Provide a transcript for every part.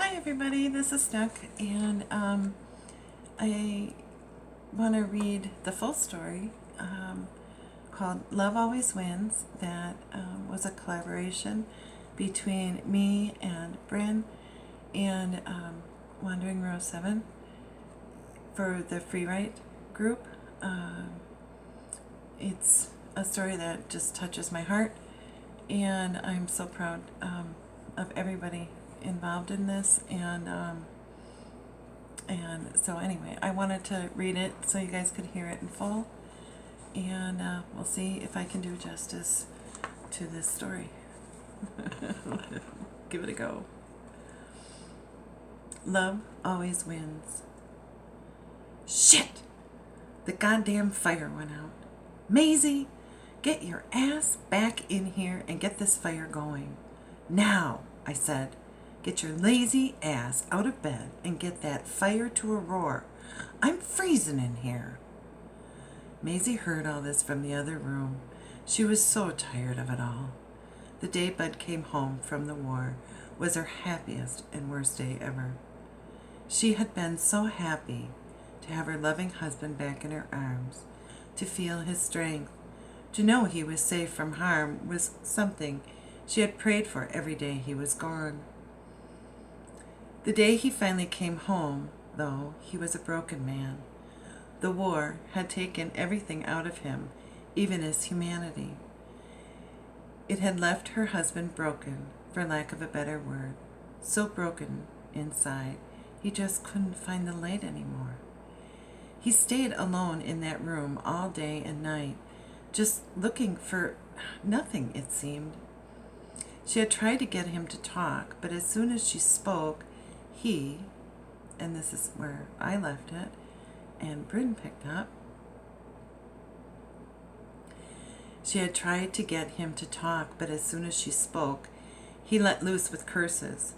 Hi everybody, this is Snook, and I want to read the full story called Love Always Wins. That was a collaboration between me and Bryn and Wandering Row 7 for the Free Write group. It's a story that just touches my heart, and I'm so proud of everybody involved in this, and so anyway, I wanted to read it so you guys could hear it in full, and we'll see if I can do justice to this story. Give it a go. Love always wins. Shit! The goddamn fire went out. Maisie, get your ass back in here and get this fire going. Now, I said. Get your lazy ass out of bed and get that fire to a roar. I'm freezing in here. Maisie heard all this from the other room. She was so tired of it all. The day Bud came home from the war was her happiest and worst day ever. She had been so happy to have her loving husband back in her arms, to feel his strength, to know he was safe from harm was something she had prayed for every day he was gone. The day he finally came home, though, he was a broken man. The war had taken everything out of him, even his humanity. It had left her husband broken, for lack of a better word, so broken inside he just couldn't find the light anymore. He stayed alone in that room all day and night, just looking for nothing, it seemed. She had tried to get him to talk, but as soon as she spoke, he, and this is where I left it, and Bryn picked up, she had tried to get him to talk, but as soon as she spoke, he let loose with curses.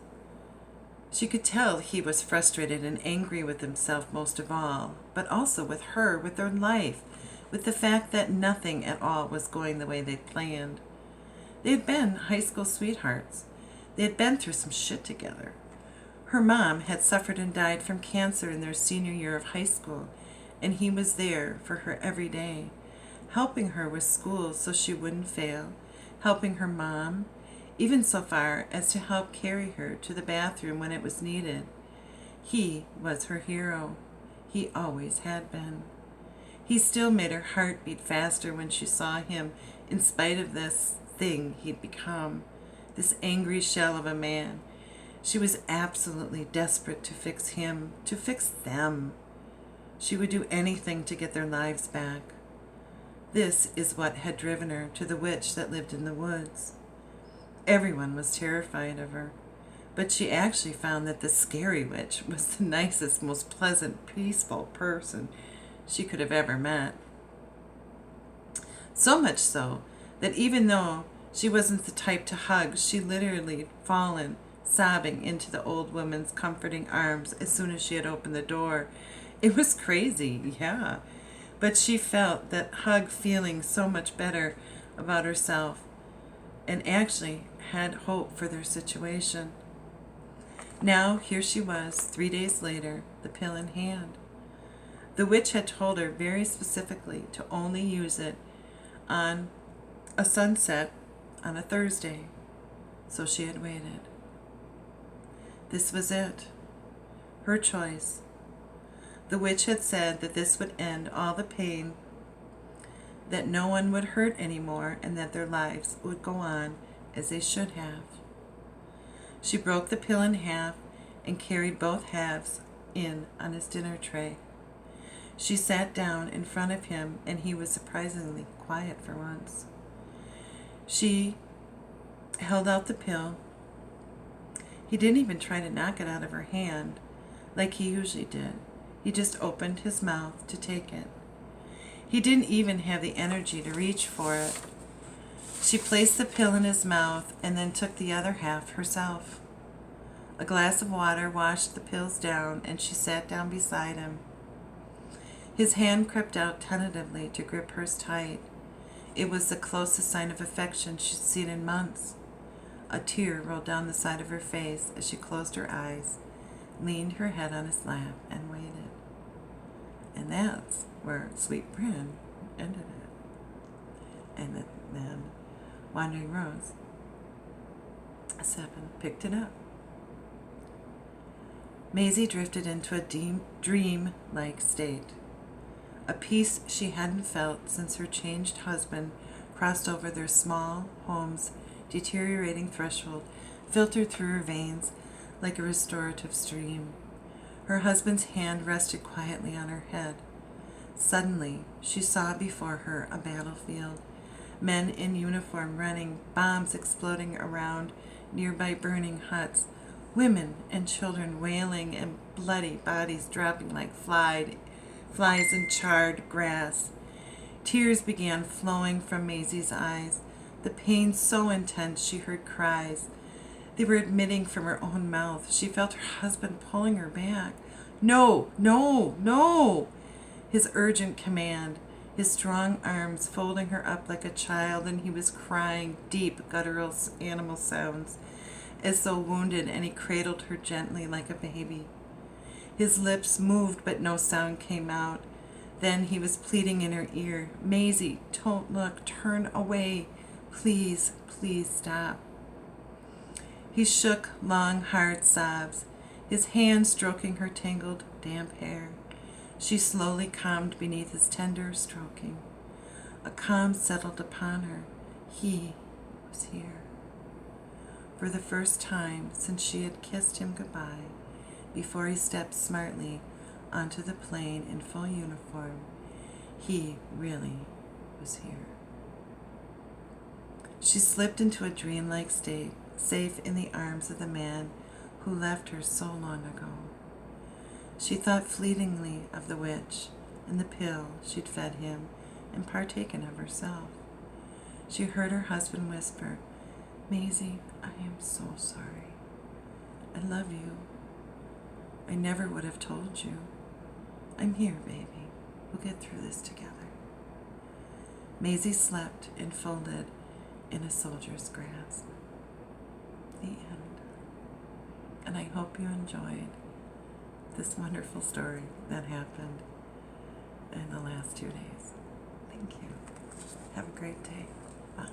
She could tell he was frustrated and angry with himself most of all, but also with her, with their life, with the fact that nothing at all was going the way they'd planned. They had been high school sweethearts. They had been through some shit together. Her mom had suffered and died from cancer in their senior year of high school, and he was there for her every day, helping her with school so she wouldn't fail, helping her mom, even so far as to help carry her to the bathroom when it was needed. He was her hero. He always had been. He still made her heart beat faster when she saw him, in spite of this thing he'd become, this angry shell of a man. She was absolutely desperate to fix him, to fix them. She would do anything to get their lives back. This is what had driven her to the witch that lived in the woods. Everyone was terrified of her, but she actually found that the scary witch was the nicest, most pleasant, peaceful person she could have ever met. So much so that even though she wasn't the type to hug, she literally fallen sobbing into the old woman's comforting arms as soon as she had opened the door. It was crazy, yeah, but she felt that hug, feeling so much better about herself, and actually had hope for their situation. Now here she was, 3 days later, the pill in hand. The witch had told her very specifically to only use it on a sunset on a Thursday, so she had waited. This was it. Her choice. The witch had said that this would end all the pain, that no one would hurt anymore, and that their lives would go on as they should have. She broke the pill in half and carried both halves in on his dinner tray. She sat down in front of him, and he was surprisingly quiet for once. She held out the pill. He didn't even try to knock it out of her hand like he usually did. He just opened his mouth to take it. He didn't even have the energy to reach for it. She placed the pill in his mouth and then took the other half herself. A glass of water washed the pills down, and she sat down beside him. His hand crept out tentatively to grip hers tight. It was the closest sign of affection she'd seen in months. A tear rolled down the side of her face as she closed her eyes, leaned her head on his lap, and waited. And that's where Sweet Bryn ended it. And then Wandering Rose 7 picked it up. Maisie drifted into a dream-like state, a peace she hadn't felt since her changed husband crossed over their small home's deteriorating threshold, filtered through her veins like a restorative stream. Her husband's hand rested quietly on her head. Suddenly, she saw before her a battlefield, men in uniform running, bombs exploding around nearby burning huts, women and children wailing, and bloody bodies dropping like flies in charred grass. Tears began flowing from Maisie's eyes, the pain so intense she heard cries. They were emitting from her own mouth. She felt her husband pulling her back. No, no, no! His urgent command, his strong arms folding her up like a child, and he was crying deep, guttural animal sounds, as though wounded, and he cradled her gently like a baby. His lips moved, but no sound came out. Then he was pleading in her ear, "Maisie, don't look, turn away. Please, please stop." He shook long, hard sobs, his hand stroking her tangled, damp hair. She slowly calmed beneath his tender stroking. A calm settled upon her. He was here. For the first time since she had kissed him goodbye, before he stepped smartly onto the plane in full uniform, he really was here. She slipped into a dreamlike state, safe in the arms of the man who left her so long ago. She thought fleetingly of the witch and the pill she'd fed him and partaken of herself. She heard her husband whisper, "Maisie, I am so sorry. I love you. I never would have told you. I'm here, baby. We'll get through this together." Maisie slept enfolded in a soldier's grasp. The end. And I hope you enjoyed this wonderful story that happened in the last 2 days. Thank you. Have a great day. Bye.